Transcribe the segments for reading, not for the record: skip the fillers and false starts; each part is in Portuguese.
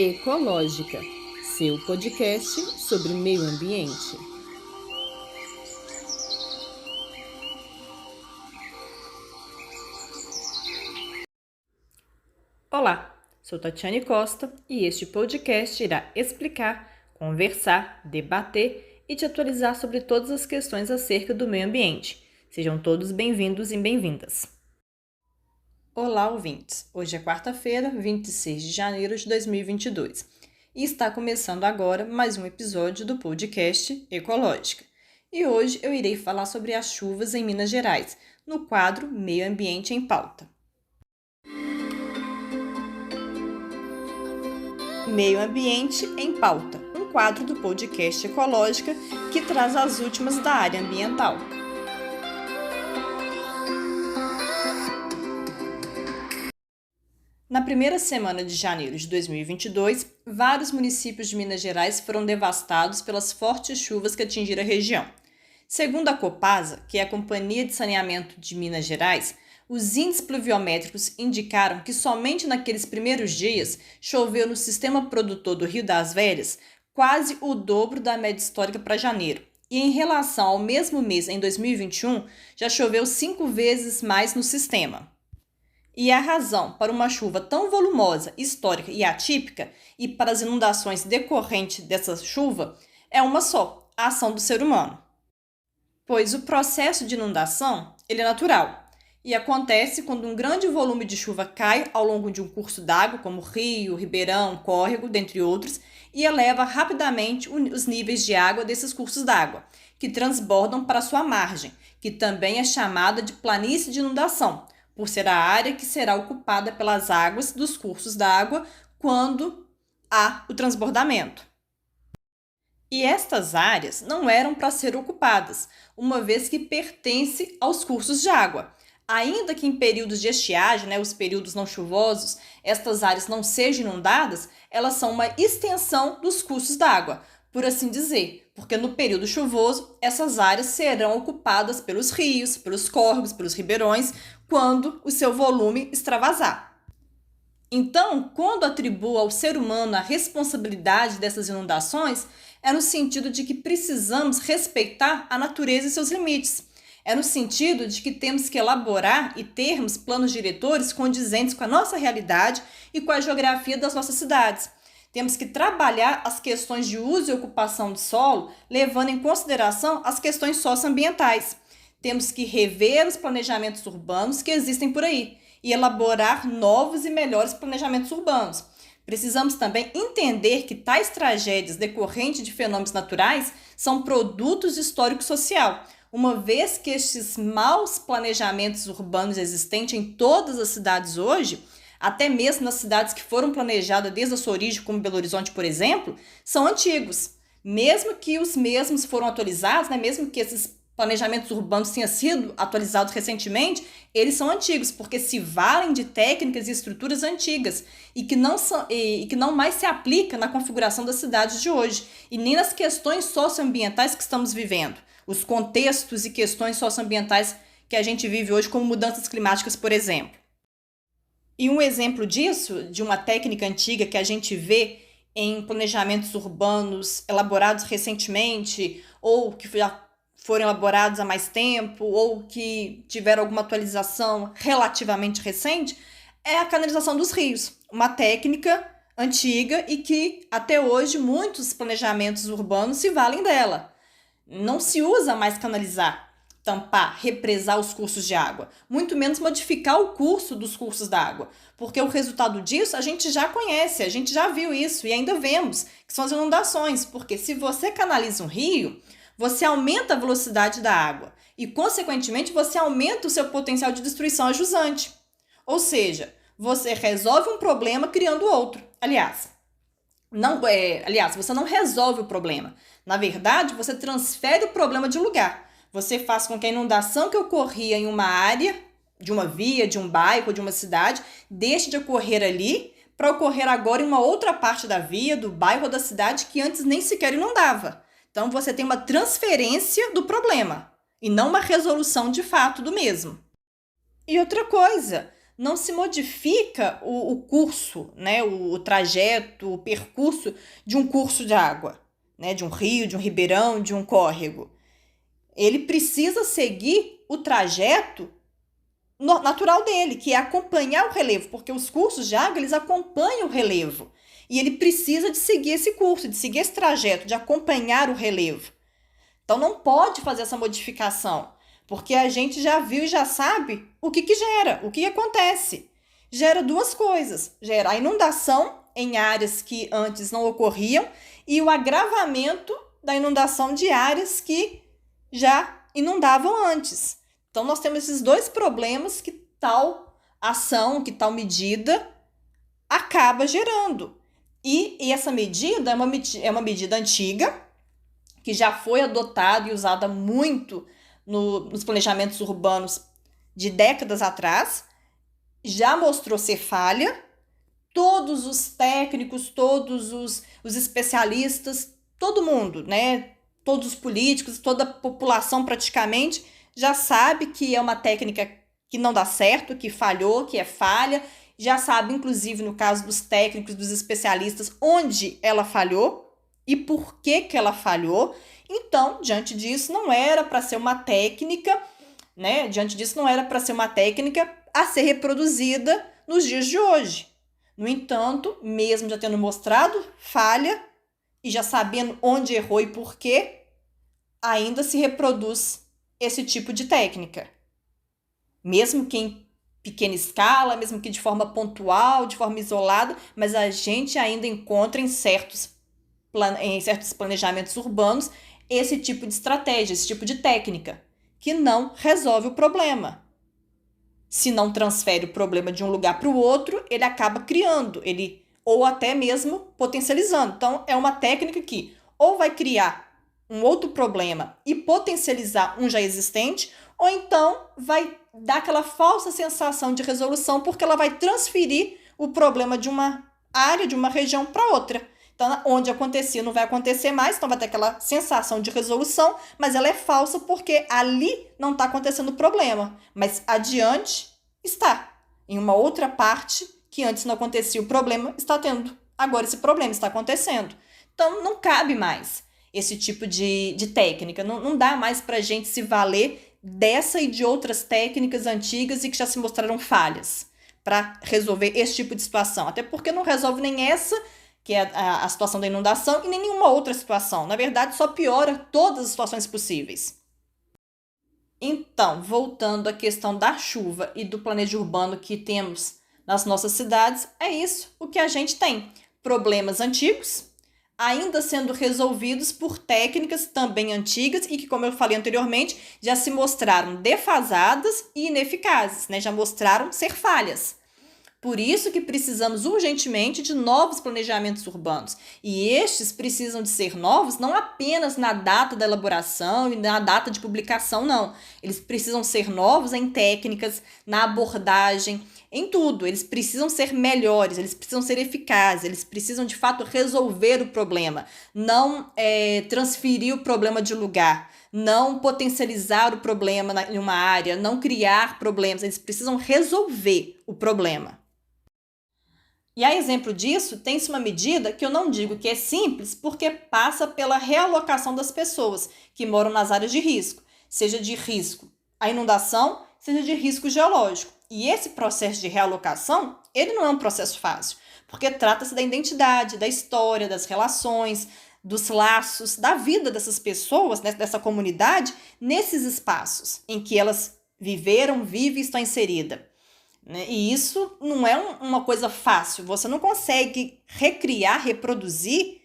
Ecológica, seu podcast sobre meio ambiente. Olá, sou Tatiane Costa e este podcast irá explicar, conversar, debater e te atualizar sobre todas as questões acerca do meio ambiente. Sejam todos bem-vindos e bem-vindas. Olá, ouvintes! Hoje é quarta-feira, 26 de janeiro de 2022 e está começando agora mais um episódio do podcast Ecológica. E hoje eu irei falar sobre as chuvas em Minas Gerais, no quadro Meio Ambiente em Pauta. Meio Ambiente em Pauta, um quadro do podcast Ecológica que traz as últimas da área ambiental. Na primeira semana de janeiro de 2022, vários municípios de Minas Gerais foram devastados pelas fortes chuvas que atingiram a região. Segundo a Copasa, que é a Companhia de Saneamento de Minas Gerais, os índices pluviométricos indicaram que somente naqueles primeiros dias choveu no sistema produtor do Rio das Velhas quase o dobro da média histórica para janeiro. E em relação ao mesmo mês em 2021, já choveu 5 vezes mais no sistema. E a razão para uma chuva tão volumosa, histórica e atípica e para as inundações decorrentes dessa chuva é uma só, a ação do ser humano. Pois o processo de inundação ele é natural e acontece quando um grande volume de chuva cai ao longo de um curso d'água, como rio, ribeirão, córrego, dentre outros, e eleva rapidamente os níveis de água desses cursos d'água, que transbordam para sua margem, que também é chamada de planície de inundação, por ser a área que será ocupada pelas águas dos cursos d'água quando há o transbordamento. E estas áreas não eram para ser ocupadas, uma vez que pertence aos cursos de água. Ainda que em períodos de estiagem, os períodos não chuvosos, estas áreas não sejam inundadas, elas são uma extensão dos cursos d'água, por assim dizer, porque no período chuvoso, essas áreas serão ocupadas pelos rios, pelos córregos, pelos ribeirões, quando o seu volume extravasar. Então, quando atribuo ao ser humano a responsabilidade dessas inundações, é no sentido de que precisamos respeitar a natureza e seus limites. É no sentido de que temos que elaborar e termos planos diretores condizentes com a nossa realidade e com a geografia das nossas cidades. Temos que trabalhar as questões de uso e ocupação do solo, levando em consideração as questões socioambientais. Temos que rever os planejamentos urbanos que existem por aí e elaborar novos e melhores planejamentos urbanos. Precisamos também entender que tais tragédias decorrentes de fenômenos naturais são produtos histórico-social, uma vez que estes maus planejamentos urbanos existentes em todas as cidades hoje, até mesmo nas cidades que foram planejadas desde a sua origem, como Belo Horizonte, por exemplo, são antigos. Mesmo que os mesmos foram atualizados, mesmo que esses planejamentos urbanos tenham sido atualizados recentemente, eles são antigos, porque se valem de técnicas e estruturas antigas e que não mais se aplica na configuração das cidades de hoje e nem nas questões socioambientais que estamos vivendo, os contextos e questões socioambientais que a gente vive hoje, como mudanças climáticas, por exemplo. E um exemplo disso, de uma técnica antiga que a gente vê em planejamentos urbanos elaborados recentemente ou que já foram elaborados há mais tempo ou que tiveram alguma atualização relativamente recente, é a canalização dos rios, uma técnica antiga e que até hoje muitos planejamentos urbanos se valem dela. Não se usa mais canalizar, tampar, represar os cursos de água, muito menos modificar o curso dos cursos d'água, porque o resultado disso a gente já conhece, a gente já viu isso e ainda vemos, que são as inundações, porque se você canaliza um rio, você aumenta a velocidade da água e, consequentemente, você aumenta o seu potencial de destruição a jusante. Ou seja, você resolve um problema criando outro. Aliás, você não resolve o problema. Na verdade, você transfere o problema de lugar. Você faz com que a inundação que ocorria em uma área, de uma via, de um bairro, de uma cidade, deixe de ocorrer ali para ocorrer agora em uma outra parte da via, do bairro ou da cidade que antes nem sequer inundava. Então, você tem uma transferência do problema e não uma resolução de fato do mesmo. E outra coisa, não se modifica o curso, né, o trajeto, o percurso de um curso de água, né, de um rio, de um ribeirão, de um córrego. Ele precisa seguir o trajeto natural dele, que é acompanhar o relevo, porque os cursos de água, eles acompanham o relevo. E ele precisa de seguir esse curso, de seguir esse trajeto, de acompanhar o relevo. Então não pode fazer essa modificação, porque a gente já viu e já sabe o que gera, o que acontece. Gera duas coisas: gera a inundação em áreas que antes não ocorriam e o agravamento da inundação de áreas que já inundavam antes. Então nós temos esses dois problemas que tal ação, que tal medida acaba gerando. E essa medida é uma medida antiga, que já foi adotada e usada muito nos planejamentos urbanos de décadas atrás, já mostrou ser falha. Todos os técnicos, todos os especialistas, todo mundo, né? Todos os políticos, toda a população praticamente já sabe que é uma técnica que não dá certo, que falhou, que é falha. Já sabe, inclusive, no caso dos técnicos, dos especialistas, onde ela falhou e por que ela falhou. Então, diante disso, não era para ser uma técnica, né? Diante disso, não era para ser uma técnica a ser reproduzida nos dias de hoje. No entanto, mesmo já tendo mostrado falha e já sabendo onde errou e por quê, ainda se reproduz esse tipo de técnica. Mesmo que em pequena escala, mesmo que de forma pontual, de forma isolada, mas a gente ainda encontra em certos planejamentos urbanos esse tipo de estratégia, esse tipo de técnica, que não resolve o problema. Se não transfere o problema de um lugar para o outro, ele acaba criando, ou até mesmo potencializando. Então, é uma técnica que ou vai criar um outro problema e potencializar um já existente, ou então vai dar aquela falsa sensação de resolução, porque ela vai transferir o problema de uma área, de uma região para outra. Então, onde acontecia não vai acontecer mais, então vai ter aquela sensação de resolução, mas ela é falsa porque ali não está acontecendo o problema, mas adiante está. Em uma outra parte que antes não acontecia o problema, está tendo. Agora esse problema está acontecendo. Então, não cabe mais esse tipo de técnica. Não dá mais para a gente se valer dessa e de outras técnicas antigas e que já se mostraram falhas para resolver esse tipo de situação. Até porque não resolve nem essa, que é a situação da inundação, e nem nenhuma outra situação. Na verdade, só piora todas as situações possíveis. Então, voltando à questão da chuva e do planejo urbano que temos nas nossas cidades, é isso o que a gente tem. Problemas antigos, ainda sendo resolvidos por técnicas também antigas e que, como eu falei anteriormente, já se mostraram defasadas e ineficazes, né? Já mostraram ser falhas. Por isso que precisamos urgentemente de novos planejamentos urbanos. E estes precisam de ser novos não apenas na data da elaboração e na data de publicação, não. Eles precisam ser novos em técnicas, na abordagem, em tudo. Eles precisam ser melhores, eles precisam ser eficazes, eles precisam de fato resolver o problema, não transferir o problema de lugar, não potencializar o problema em uma área, não criar problemas. Eles precisam resolver o problema. E a exemplo disso, tem-se uma medida que eu não digo que é simples, porque passa pela realocação das pessoas que moram nas áreas de risco, seja de risco à inundação, seja de risco geológico. E esse processo de realocação, ele não é um processo fácil, porque trata-se da identidade, da história, das relações, dos laços, da vida dessas pessoas, dessa comunidade, nesses espaços em que elas viveram, vivem e estão inseridas. E isso não é uma coisa fácil. Você não consegue recriar, reproduzir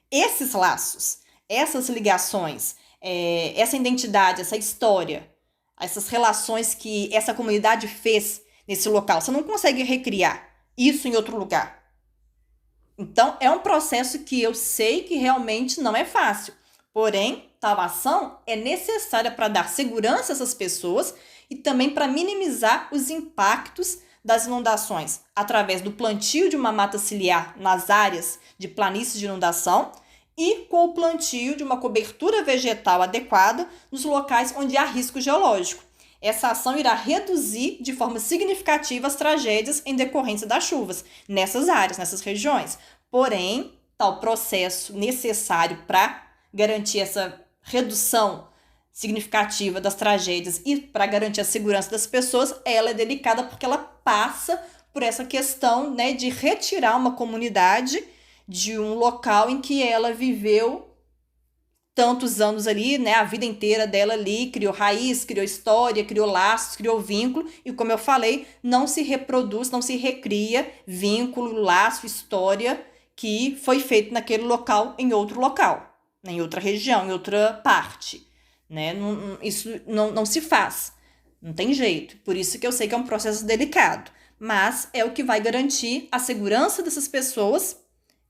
esses laços, essas ligações, essa identidade, essa história, essas relações que essa comunidade fez nesse local. Você não consegue recriar isso em outro lugar. Então, é um processo que eu sei que realmente não é fácil. Porém, tal ação é necessária para dar segurança a essas pessoas e também para minimizar os impactos das inundações através do plantio de uma mata ciliar nas áreas de planícies de inundação e com o plantio de uma cobertura vegetal adequada nos locais onde há risco geológico. essa ação irá reduzir de forma significativa as tragédias em decorrência das chuvas nessas áreas, nessas regiões. Porém, tal processo necessário para garantir essa redução significativa das tragédias e para garantir a segurança das pessoas, ela é delicada porque ela passa por essa questão, né, de retirar uma comunidade de um local em que ela viveu tantos anos ali, né, a vida inteira dela ali, criou raiz, criou história, criou laços, criou vínculo, e como eu falei, não se reproduz, não se recria vínculo, laço, história que foi feito naquele local em outro local, né, em outra região, em outra parte, né, isso não se faz, não tem jeito, por isso que eu sei que é um processo delicado, mas é o que vai garantir a segurança dessas pessoas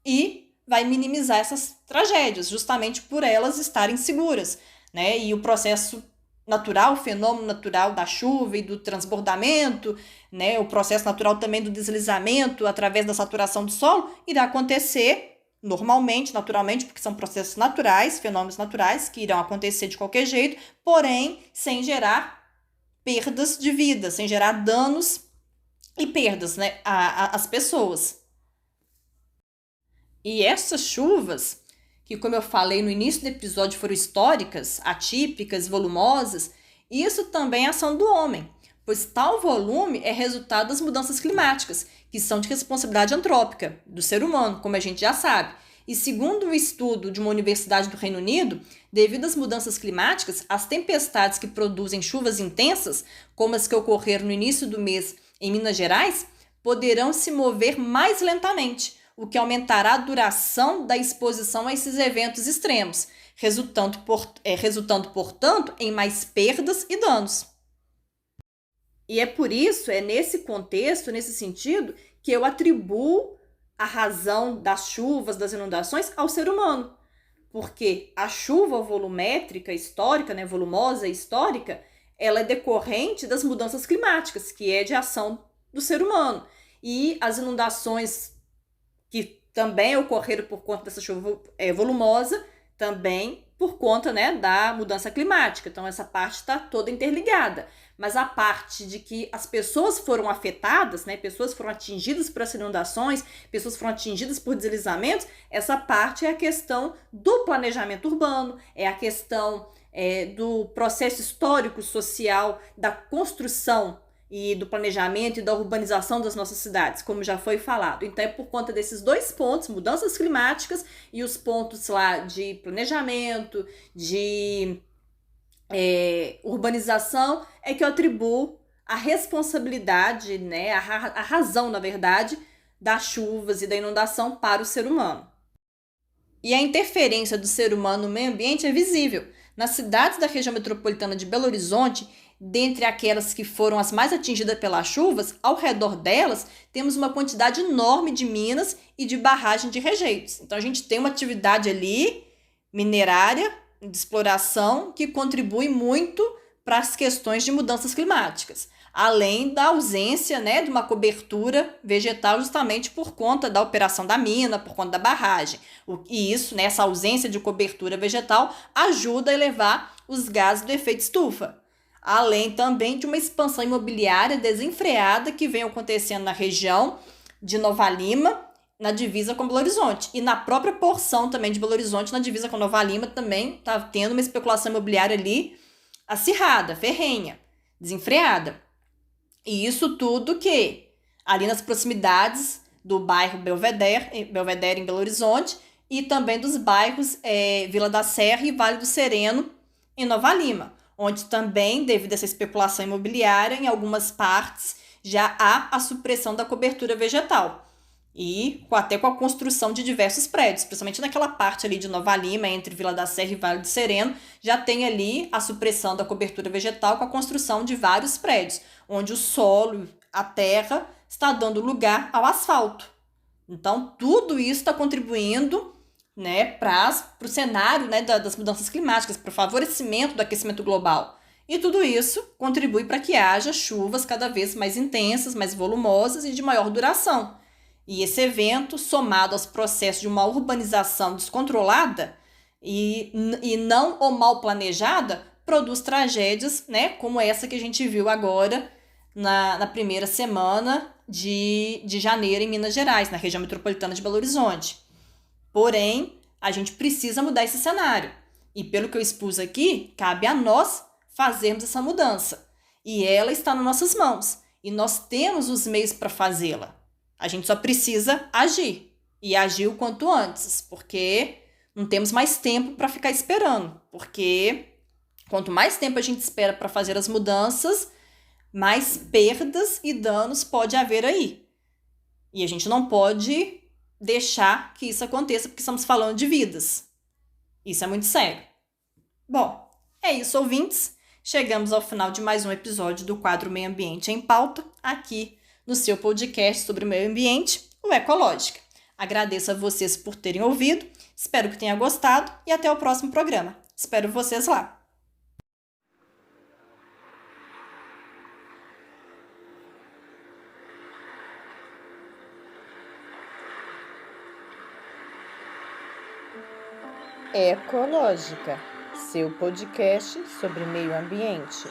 e vai minimizar essas tragédias, justamente por elas estarem seguras, né? E o processo natural, o fenômeno natural da chuva e do transbordamento, né? O processo natural também do deslizamento através da saturação do solo irá acontecer normalmente, naturalmente, porque são processos naturais, fenômenos naturais que irão acontecer de qualquer jeito, porém sem gerar perdas de vida, sem gerar danos e perdas, né, às pessoas. E essas chuvas, que como eu falei no início do episódio foram históricas, atípicas, volumosas, isso também é ação do homem, pois tal volume é resultado das mudanças climáticas, que são de responsabilidade antrópica do ser humano, como a gente já sabe. E segundo um estudo de uma universidade do Reino Unido, devido às mudanças climáticas, as tempestades que produzem chuvas intensas, como as que ocorreram no início do mês em Minas Gerais, poderão se mover mais lentamente, o que aumentará a duração da exposição a esses eventos extremos, resultando, portanto, em mais perdas e danos. E é por isso, é nesse contexto, nesse sentido, que eu atribuo a razão das chuvas, das inundações, ao ser humano. Porque a chuva volumétrica histórica, né, volumosa e histórica, ela é decorrente das mudanças climáticas, que é de ação do ser humano. E as inundações que também ocorreram por conta dessa chuva volumosa, também por conta, né, da mudança climática. Então, essa parte está toda interligada. Mas a parte de que as pessoas foram afetadas, né, pessoas foram atingidas por essas inundações, pessoas foram atingidas por deslizamentos, essa parte é a questão do planejamento urbano, é a questão do processo histórico, social, da construção e do planejamento e da urbanização das nossas cidades, como já foi falado. Então, é por conta desses dois pontos, mudanças climáticas e os pontos lá de planejamento, de urbanização, é que eu atribuo a responsabilidade, né, a razão, na verdade, das chuvas e da inundação para o ser humano. E a interferência do ser humano no meio ambiente é visível. Nas cidades da região metropolitana de Belo Horizonte, dentre aquelas que foram as mais atingidas pelas chuvas, ao redor delas temos uma quantidade enorme de minas e de barragem de rejeitos. Então a gente tem uma atividade ali minerária, de exploração, que contribui muito para as questões de mudanças climáticas, além da ausência, né, de uma cobertura vegetal justamente por conta da operação da mina, por conta da barragem. E isso, né, essa ausência de cobertura vegetal, ajuda a elevar os gases do efeito estufa. Além também de uma expansão imobiliária desenfreada que vem acontecendo na região de Nova Lima, na divisa com Belo Horizonte. E na própria porção também de Belo Horizonte, na divisa com Nova Lima, também está tendo uma especulação imobiliária ali acirrada, ferrenha, desenfreada. E isso tudo que ali nas proximidades do bairro Belvedere em Belo Horizonte, e também dos bairros Vila da Serra e Vale do Sereno em Nova Lima, onde também, devido a essa especulação imobiliária, em algumas partes já há a supressão da cobertura vegetal. E até com a construção de diversos prédios, principalmente naquela parte ali de Nova Lima, entre Vila da Serra e Vale do Sereno, já tem ali a supressão da cobertura vegetal com a construção de vários prédios, onde o solo, a terra, está dando lugar ao asfalto. Então, tudo isso está contribuindo, né, para o cenário, né, das mudanças climáticas, para o favorecimento do aquecimento global. E tudo isso contribui para que haja chuvas cada vez mais intensas, mais volumosas e de maior duração. E esse evento, somado aos processos de uma urbanização descontrolada e não ou mal planejada, produz tragédias, né, como essa que a gente viu agora na primeira semana de janeiro em Minas Gerais, na região metropolitana de Belo Horizonte. Porém, a gente precisa mudar esse cenário. E pelo que eu expus aqui, cabe a nós fazermos essa mudança. E ela está nas nossas mãos. E nós temos os meios para fazê-la. A gente só precisa agir. E agir o quanto antes, porque não temos mais tempo para ficar esperando. Porque quanto mais tempo a gente espera para fazer as mudanças, mais perdas e danos pode haver aí. E a gente não pode deixar que isso aconteça, porque estamos falando de vidas. Isso é muito sério. Bom, é isso, ouvintes. Chegamos ao final de mais um episódio do quadro Meio Ambiente em Pauta, aqui no seu podcast sobre o meio ambiente, o Ecológica. Agradeço a vocês por terem ouvido, espero que tenham gostado e até o próximo programa. Espero vocês lá. Ecológica, seu podcast sobre meio ambiente.